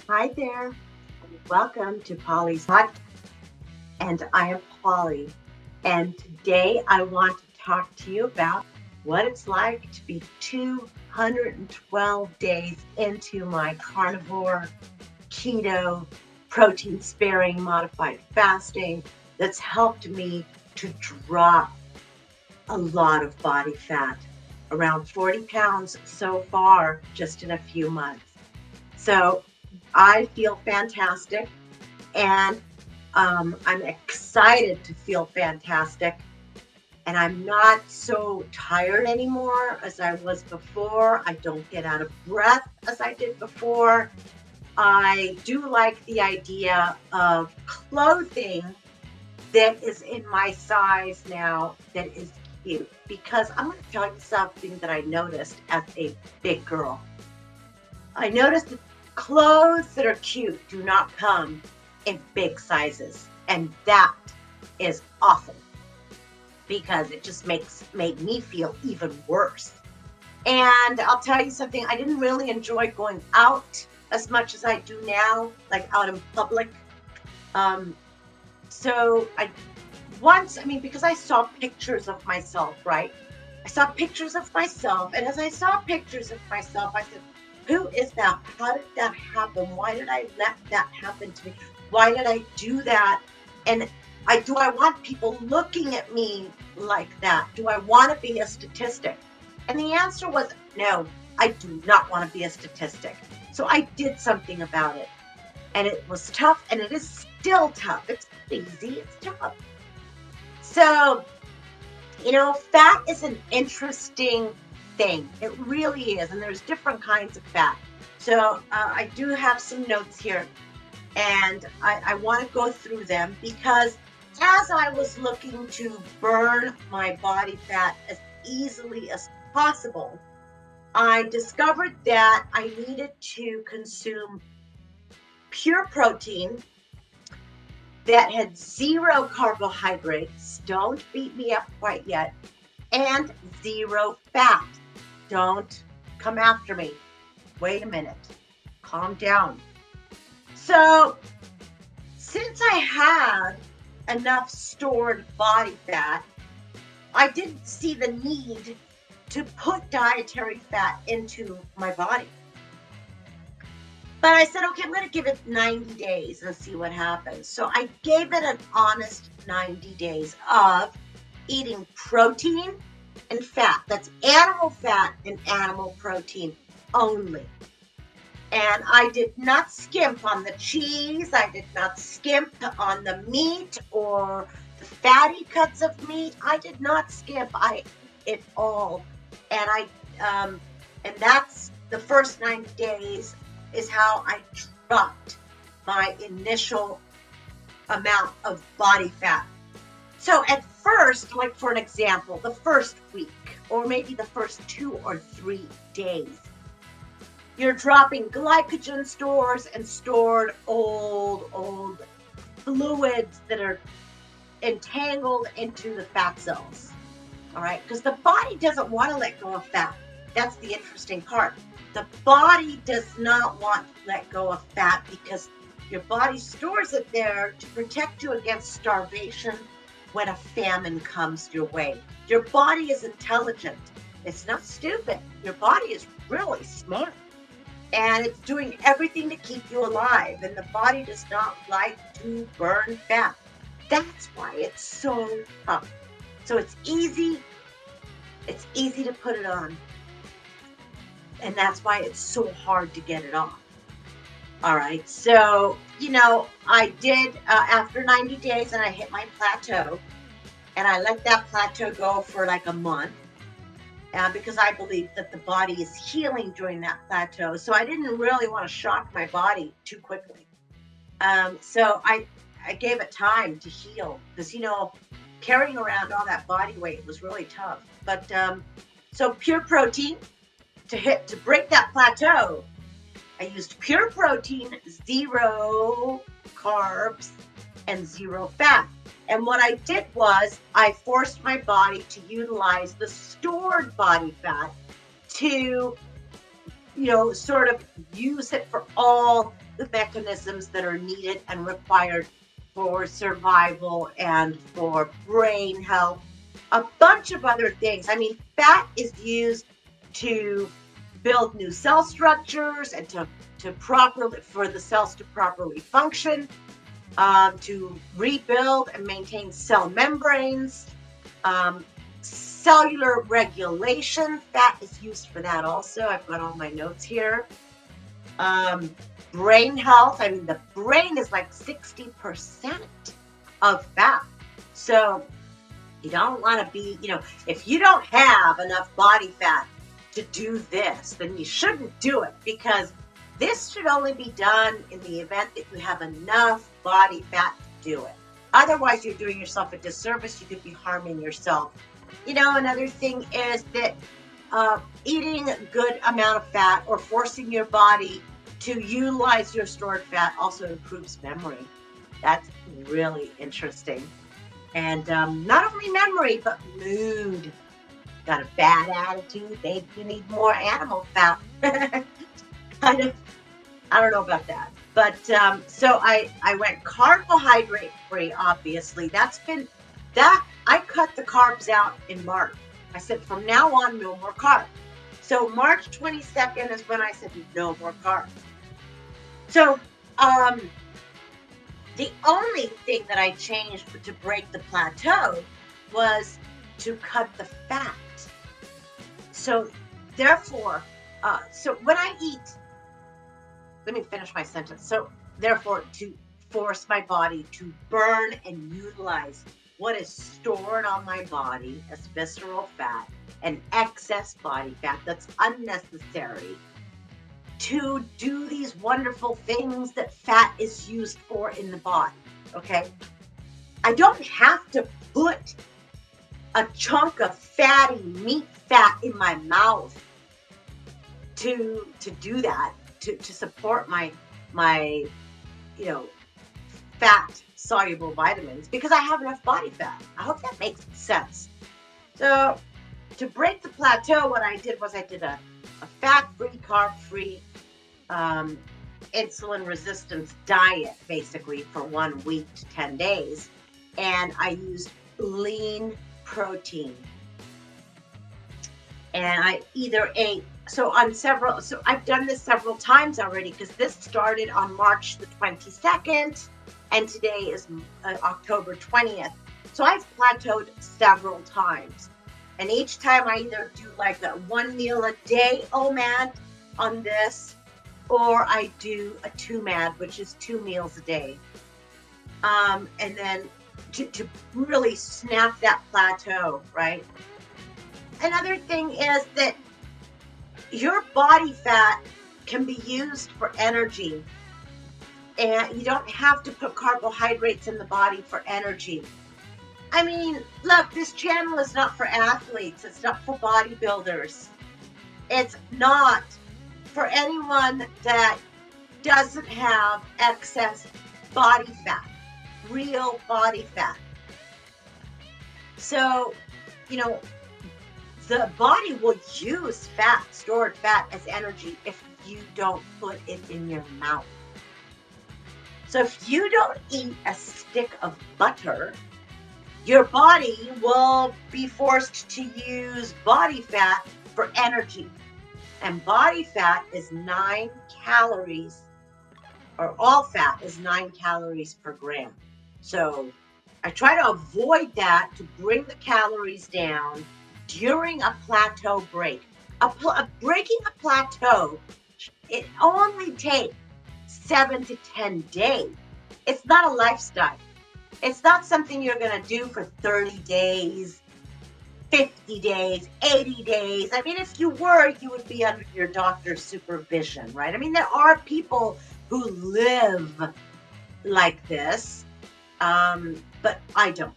Hi there. Welcome to Polly's podcast. And I am Polly. And today I want to talk to you about what it's like to be 212 days into my carnivore, keto, protein sparing, modified fasting that's helped me to drop a lot of body fat, around 40 pounds so far, just in a few months. So I feel fantastic, and I'm excited to feel fantastic. And I'm not so tired anymore as I was before. I don't get out of breath as I did before. I do like the idea of clothing that is in my size now that is cute, because I'm going to tell you something that I noticed as a big girl. I noticed that clothes that are cute do not come in big sizes, and that is awful because it just made me feel even worse. And I'll tell you something, I didn't really enjoy going out as much as I do now, like out in public. Um, so I once, I mean, because I saw pictures of myself, right? I saw pictures of myself, and as I saw pictures of myself, I said, who is that? How did that happen? Why did I let that happen to me? Why did I do that? And do I want people looking at me like that? Do I want to be a statistic? And the answer was no, I do not want to be a statistic. So I did something about it. And it was tough, and it is still tough. It's not easy, it's tough. So, fat is an interesting thing. It really is. And there's different kinds of fat. So I do have some notes here, and I want to go through them because as I was looking to burn my body fat as easily as possible, I discovered that I needed to consume pure protein that had zero carbohydrates. Don't beat me up quite yet. And zero fat. Don't come after me. Wait a minute. Calm down. So, since I had enough stored body fat, I didn't see the need to put dietary fat into my body. But I said, okay, I'm going to give it 90 days and see what happens. So I gave it an honest 90 days of eating protein and fat. That's animal fat and animal protein only. And I did not skimp on the cheese. I did not skimp on the meat or the fatty cuts of meat. I did not skimp. I ate it all. And and that's the first 90 days is how I dropped my initial amount of body fat. So at first, like for an example, the first week, or maybe the first 2 or 3 days, you're dropping glycogen stores and stored old fluids that are entangled into the fat cells. All right, because the body doesn't want to let go of fat. That's the interesting part. The body does not want to let go of fat because your body stores it there to protect you against starvation when a famine comes your way. Your body is intelligent. It's not stupid. Your body is really smart. And it's doing everything to keep you alive. And the body does not like to burn fat. That's why it's so tough. So it's easy to put it on. And that's why it's so hard to get it off. All right. So, I did after 90 days and I hit my plateau. And I let that plateau go for like a month. Because I believe that the body is healing during that plateau. So I didn't really want to shock my body too quickly. So I gave it time to heal because, carrying around all that body weight was really tough. But so pure protein to break that plateau, I used pure protein, zero carbs, and zero fat. And what I did was I forced my body to utilize the stored body fat to, sort of use it for all mechanisms that are needed and required for survival and for brain health, a bunch of other things. I mean, fat is used to build new cell structures and to properly, for the cells to properly function, to rebuild and maintain cell membranes, cellular regulation. Fat is used for that also. I've got all my notes here. Brain health. I mean, the brain is like 60% of fat. So you don't want to be, if you don't have enough body fat to do this, then you shouldn't do it, because this should only be done in the event that you have enough body fat to do it. Otherwise, you're doing yourself a disservice. You could be harming yourself. Another thing is that eating a good amount of fat or forcing your body to utilize your stored fat also improves memory. That's really interesting. And not only memory, but mood. Got a bad attitude, maybe you need more animal fat. I don't know about that. But so I went carbohydrate free, obviously. I cut the carbs out in March. I said, from now on, no more carbs. So March 22nd is when I said, no more carbs. So the only thing that I changed to break the plateau was to cut the fat. So therefore, so when I eat, let me finish my sentence. So therefore, to force my body to burn and utilize what is stored on my body as visceral fat and excess body fat that's unnecessary, to do these wonderful things that fat is used for in the body, okay? I don't have to put a chunk of fatty meat fat in my mouth to do that, to support my fat soluble vitamins, because I have enough body fat. I hope that makes sense. So to break the plateau, what I did was I did a fat-free, carb-free, insulin resistance diet, basically, for 1 week to 10 days. And I used lean protein. And I either ate, so I've done this several times already, because this started on March the 22nd, and today is October 20th. So I've plateaued several times. And each time I either do like a 1 meal a day OMAD on this, or I do a 2MAD, which is 2 meals a day. And then to really snap that plateau, right? Another thing is that your body fat can be used for energy, and you don't have to put carbohydrates in the body for energy. I mean, look, this channel is not for athletes. It's not for bodybuilders. It's not for anyone that doesn't have excess body fat, real body fat. So, the body will use fat, stored fat, as energy if you don't put it in your mouth. So if you don't eat a stick of butter, your body will be forced to use body fat for energy. And body fat is 9 calories, or all fat is 9 calories per gram. So I try to avoid that, to bring the calories down during a plateau break. Breaking a plateau, it only takes 7 to 10 days. It's not a lifestyle. It's not something you're going to do for 30 days, 50 days, 80 days. I mean, if you were, you would be under your doctor's supervision, right? I mean, there are people who live like this, but I don't.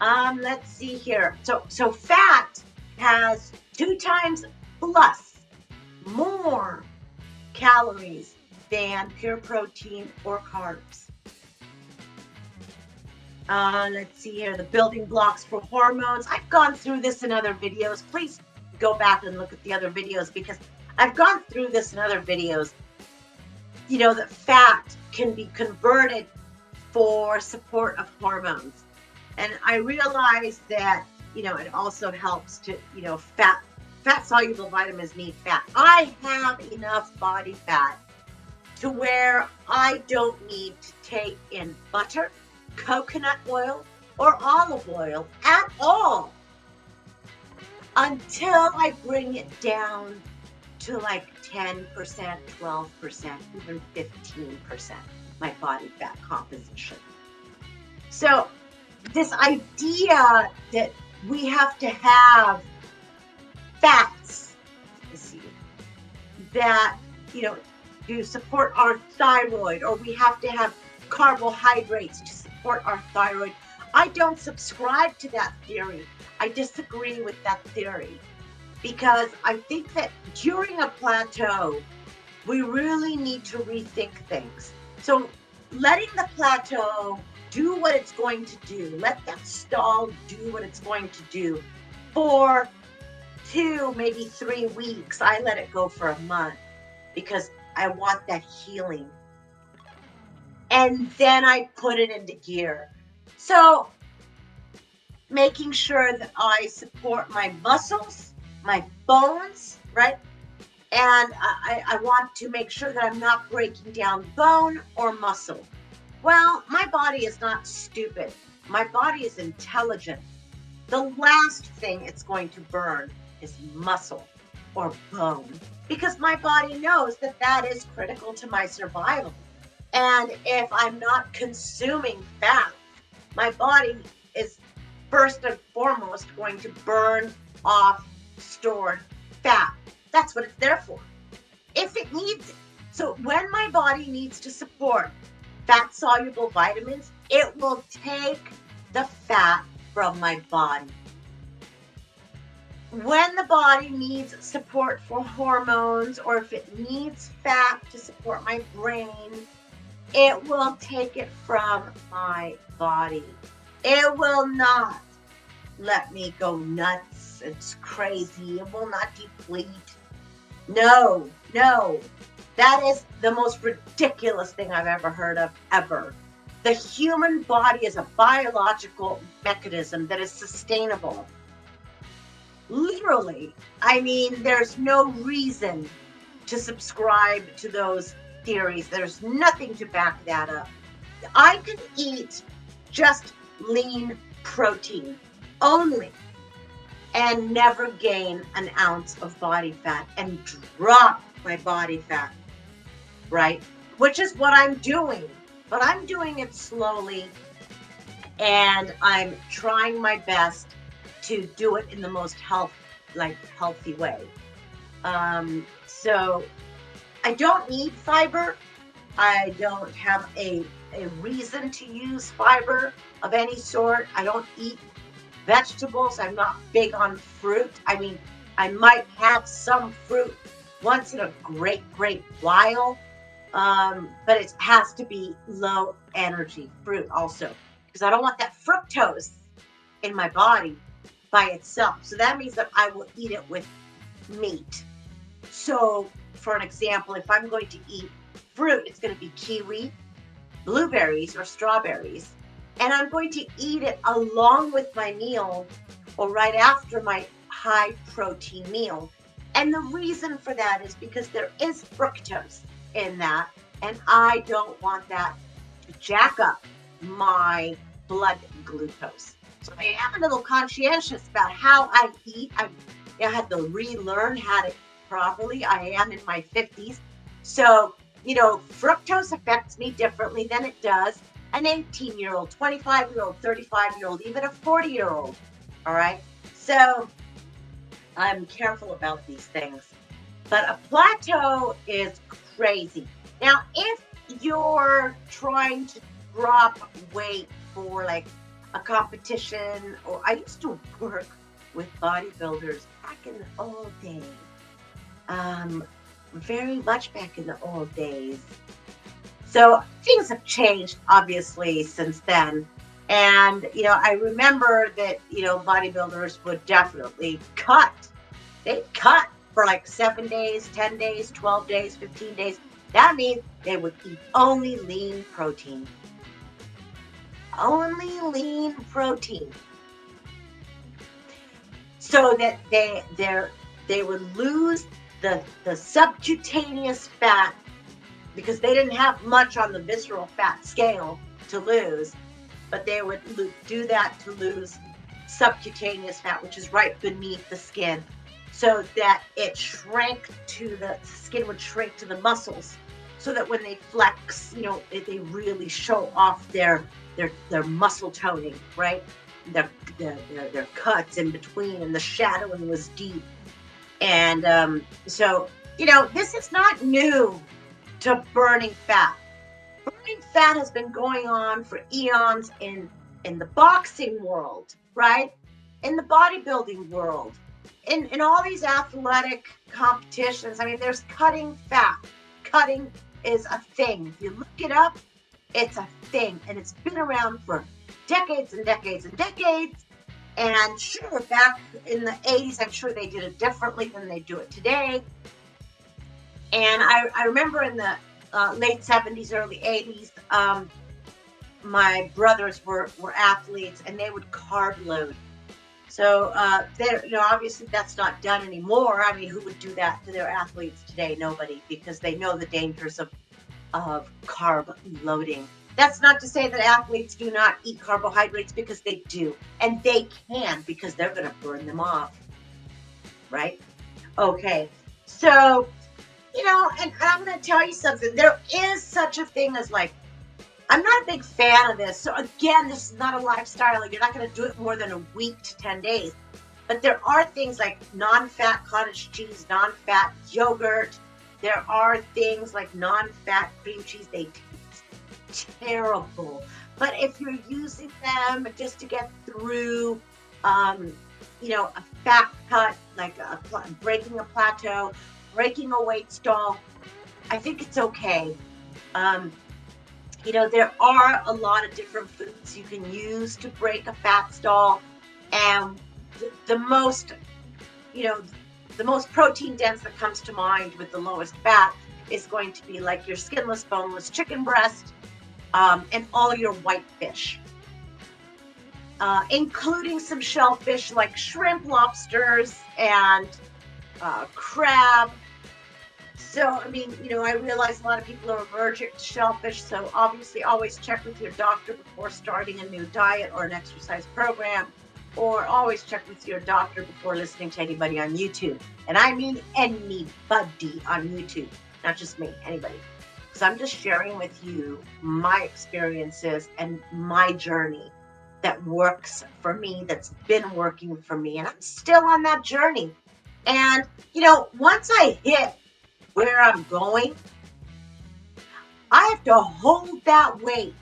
Let's see here. So fat has 2 times plus more calories than pure protein or carbs. Let's see here, the building blocks for hormones. I've gone through this in other videos. Please go back and look at the other videos, because I've gone through this in other videos. that fat can be converted for support of hormones. And I realized that, it also helps to, fat soluble vitamins need fat. I have enough body fat to where I don't need to take in butter, coconut oil, or olive oil at all until I bring it down to like 10%, 12%, even 15%, my body fat composition. So this idea that we have to have fats, that, to support our thyroid, or we have to have carbohydrates to support our thyroid. I don't subscribe to that theory. I disagree with that theory because I think that during a plateau, we really need to rethink things. So letting the plateau do what it's going to do, let that stall do what it's going to do for 2, maybe 3 weeks. I let it go for a month because I want that healing. And then I put it into gear. So making sure that I support my muscles, my bones, right? And I want to make sure that I'm not breaking down bone or muscle. Well, my body is not stupid. My body is intelligent. The last thing it's going to burn is muscle or bone because my body knows that that is critical to my survival. And if I'm not consuming fat, my body is first and foremost going to burn off stored fat. That's what it's there for. If it needs it. So when my body needs to support fat-soluble vitamins, it will take the fat from my body. When the body needs support for hormones, or if it needs fat to support my brain, it will take it from my body. It will not let me go nuts. It's crazy. It will not deplete. No. That is the most ridiculous thing I've ever heard of, ever. The human body is a biological mechanism that is sustainable. Literally. I mean, there's no reason to subscribe to those theories. There's nothing to back that up. I could eat just lean protein only and never gain an ounce of body fat and drop my body fat, right? Which is what I'm doing, but I'm doing it slowly and I'm trying my best to do it in the most healthy way. So I don't need fiber. I don't have a reason to use fiber of any sort. I don't eat vegetables. I'm not big on fruit. I mean, I might have some fruit once in a great while, but it has to be low energy fruit also, because I don't want that fructose in my body by itself. So that means that I will eat it with meat. So for an example, if I'm going to eat fruit, it's going to be kiwi, blueberries, or strawberries. And I'm going to eat it along with my meal or right after my high protein meal. And the reason for that is because there is fructose in that. And I don't want that to jack up my blood glucose. So I am a little conscientious about how I eat. I had to relearn how to eat properly. I am in my 50s. So, fructose affects me differently than it does an 18-year-old, 25-year-old, 35-year-old, even a 40-year-old. All right. So I'm careful about these things. But a plateau is crazy. Now, if you're trying to drop weight for like a competition, or I used to work with bodybuilders back in the old days. Very much back in the old days. So things have changed, obviously, since then. And, I remember that, bodybuilders would definitely cut. They'd cut for like 7 days, 10 days, 12 days, 15 days. That means they would eat only lean protein. Only lean protein. So that they would lose the subcutaneous fat, because they didn't have much on the visceral fat scale to lose, but they would do that to lose subcutaneous fat, which is right beneath the skin, so that it shrank to the skin would shrink to the muscles, so that when they flex, they really show off their muscle toning, right? Their cuts in between, and the shadowing was deep. And so, this is not new to burning fat. Burning fat has been going on for eons in the boxing world, right? In the bodybuilding world, in all these athletic competitions. I mean, there's cutting fat. Cutting is a thing. If you look it up, it's a thing, and it's been around for decades and decades and decades. And sure, back in the 80s, I'm sure they did it differently than they do it today. And I remember in the late 70s, early 80s, my brothers were athletes, and they would carb load. So, obviously that's not done anymore. I mean, who would do that to their athletes today? Nobody, because they know the dangers of carb loading. That's not to say that athletes do not eat carbohydrates, because they do. And they can, because they're going to burn them off. Right? Okay. So, and I'm going to tell you something. There is such a thing as, like, I'm not a big fan of this. So again, this is not a lifestyle. You're not going to do it more than a week to 10 days. But there are things like non-fat cottage cheese, non-fat yogurt. There are things like non-fat cream cheese. They taste terrible. But if you're using them just to get through, a fat cut, like breaking a plateau, breaking a weight stall, I think it's okay. There are a lot of different foods you can use to break a fat stall, and the most protein dense that comes to mind with the lowest fat is going to be like your skinless, boneless chicken breast, and all your white fish, including some shellfish like shrimp, lobsters, and crab. So, I mean, I realize a lot of people are allergic to shellfish, so obviously always check with your doctor before starting a new diet or an exercise program, or always check with your doctor before listening to anybody on YouTube. And I mean anybody on YouTube, not just me, anybody. Because I'm just sharing with you my experiences and my journey that works for me, that's been working for me, and I'm still on that journey. And, once I hit where I'm going, I have to hold that weight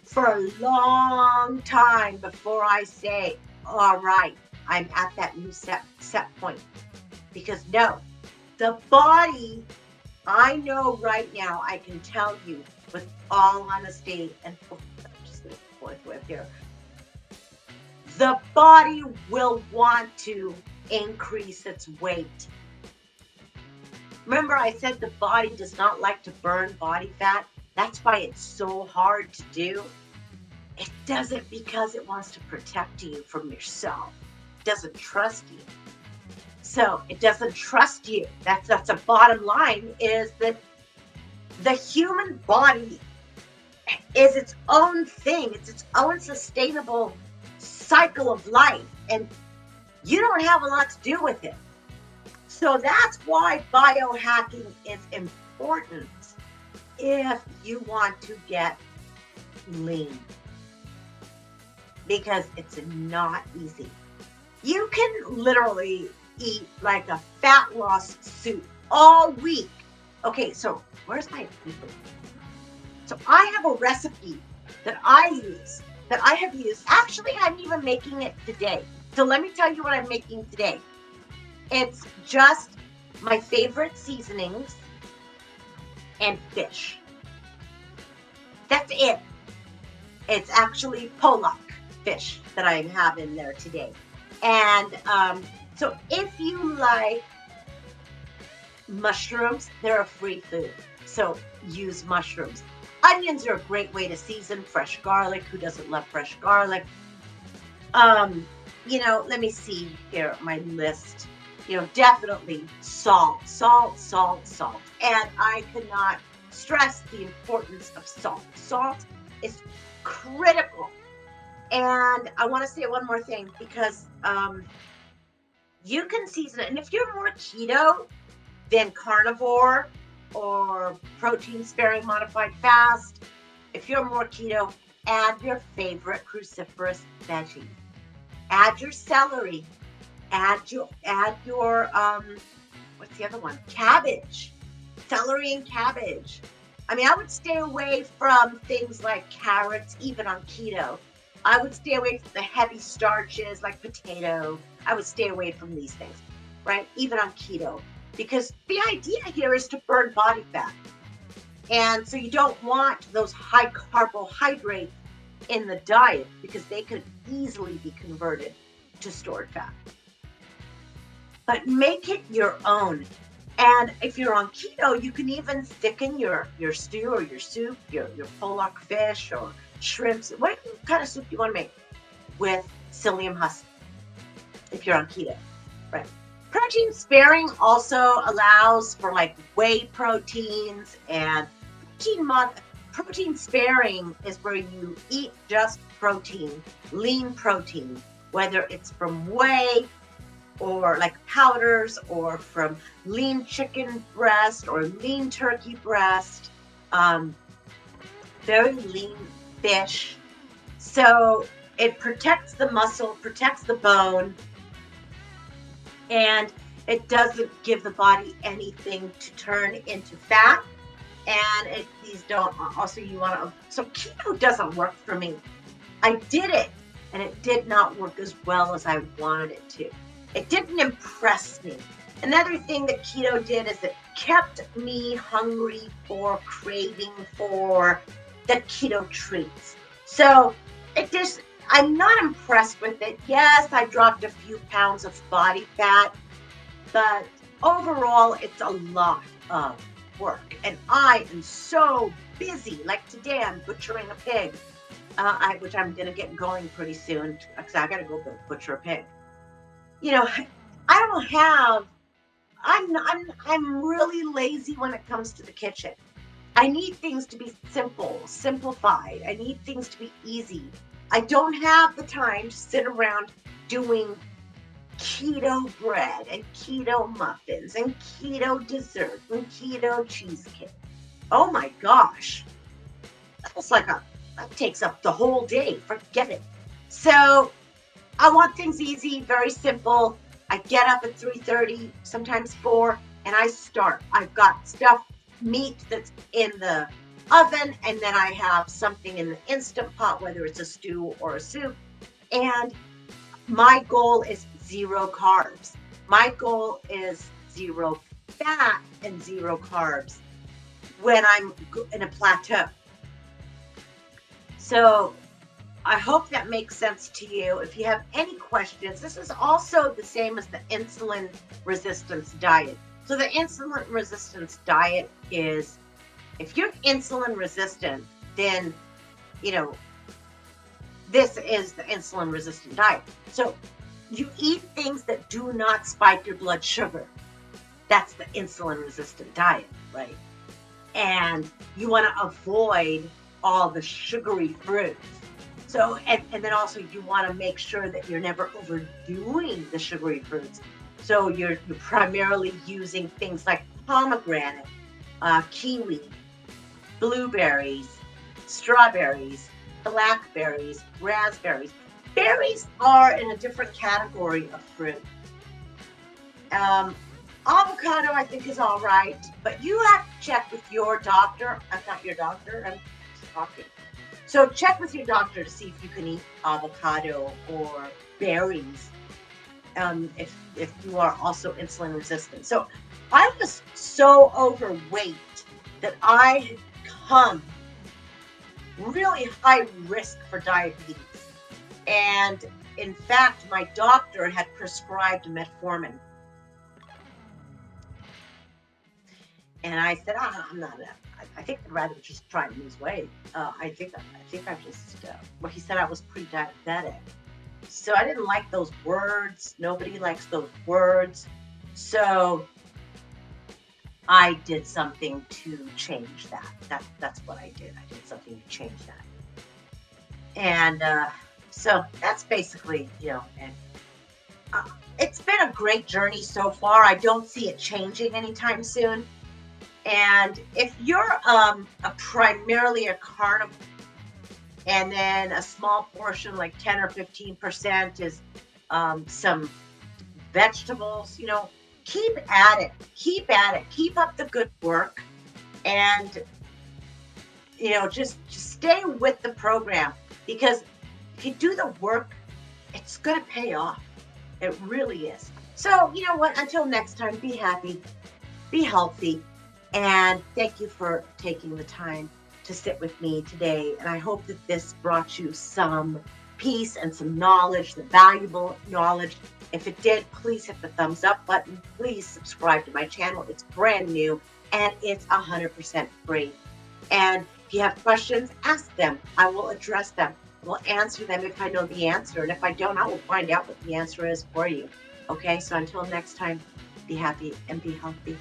for a long time before I say, all right, I'm at that new set point. Because no, the body, I know right now, I can tell you with all honesty, and I'm just going to forthwith here, the body will want to increase its weight. Remember, I said the body does not like to burn body fat. That's why it's so hard to do. It does it because it wants to protect you from yourself. It doesn't trust you. So it doesn't trust you. That's a bottom line, is that the human body is its own thing. It's its own sustainable cycle of life. And you don't have a lot to do with it. So that's why biohacking is important if you want to get lean, because it's not easy. You can literally eat like a fat loss suit all week. Okay, so where's my paper? So I have a recipe that I have used. Actually, I'm even making it today. So let me tell you what I'm making today. It's just my favorite seasonings and fish. That's it. It's actually pollock fish that I have in there today. And so if you like Mushrooms, they're a free food, so use mushrooms. Onions are a great way to season. Fresh garlic, who doesn't love fresh garlic? Um, let me see here, my list. Definitely salt, salt, salt, salt. And I cannot stress the importance of salt. Salt is critical. And I want to say one more thing because you can season it. And if you're more keto than carnivore or protein sparing modified fast, if you're more keto, add your favorite cruciferous veggies. Add your celery. Add your what's the other one? Cabbage. Celery and cabbage. I mean, I would stay away from things like carrots, even on keto. I would stay away from the heavy starches like potato. I would stay away from these things, right? Even on keto. Because the idea here is to burn body fat. And so you don't want those high carbohydrates in the diet because they could easily be converted to stored fat. But make it your own. And if you're on keto, you can even thicken your stew or your soup, your pollock fish or shrimps. What kind of soup do you want to make? With psyllium husk, if you're on keto, right? Protein sparing also allows for like whey proteins, and protein sparing is where you eat just protein, lean protein, whether it's from whey or like powders or from lean chicken breast or lean turkey breast, very lean fish. So it protects the muscle, protects the bone, and it doesn't give the body anything to turn into fat. And these don't, also you want to, so keto doesn't work for me. I did it and it did not work as well as I wanted it to. It didn't impress me. Another thing that keto did is it kept me hungry for, craving for the keto treats. So I'm not impressed with it. Yes, I dropped a few pounds of body fat, but overall it's a lot of work. And I am so busy. Like today I'm butchering a pig, which I'm going to get going pretty soon because I got to go butcher a pig. I'm really lazy when it comes to the kitchen. I need things to be simple, simplified. I need things to be easy. I don't have the time to sit around doing keto bread and keto muffins and keto dessert and keto cheesecake. Oh my gosh. That takes up the whole day. Forget it. So I want things easy, very simple. I get up at 3:30, sometimes 4, and I start. I've got meat that's in the oven, and then I have something in the Instant Pot, whether it's a stew or a soup. And my goal is 0 carbs. My goal is 0 fat and 0 carbs when I'm in a plateau. So I hope that makes sense to you. If you have any questions, this is also the same as the insulin resistance diet. So the insulin resistance diet is, if you're insulin resistant, then, this is the insulin resistant diet. So you eat things that do not spike your blood sugar. That's the insulin resistant diet, right? And you want to avoid all the sugary fruits. So, and then also you want to make sure that you're never overdoing the sugary fruits. So you're primarily using things like pomegranate, kiwi, blueberries, strawberries, blackberries, raspberries. Berries are in a different category of fruit. Avocado, I think, is all right, but you have to check with your doctor. I'm not your doctor, I'm just talking. So check with your doctor to see if you can eat avocado or berries, if you are also insulin resistant. So I was so overweight that I had become really high risk for diabetes. And in fact, my doctor had prescribed metformin. And I said, I'm not. I think I'd rather just try and lose weight. I just. Well, he said I was pre-diabetic, so I didn't like those words. Nobody likes those words. So I did something to change that. That's what I did. I did something to change that. And so that's basically, and uh, it's been a great journey so far. I don't see it changing anytime soon. And if you're a primarily a carnivore, and then a small portion, like 10 or 15%, is some vegetables, keep at it. Keep at it. Keep up the good work. And just stay with the program, because if you do the work, it's going to pay off. It really is. So, you know what? Until next time, be happy, be healthy, and thank you for taking the time to sit with me today. And I hope that this brought you some peace and some knowledge, the valuable knowledge. If it did, please hit the thumbs up button. Please subscribe to my channel. It's brand new and it's 100% free. And if you have questions, ask them. I will address them. I will answer them if I know the answer. And if I don't, I will find out what the answer is for you. Okay, so until next time, be happy and be healthy.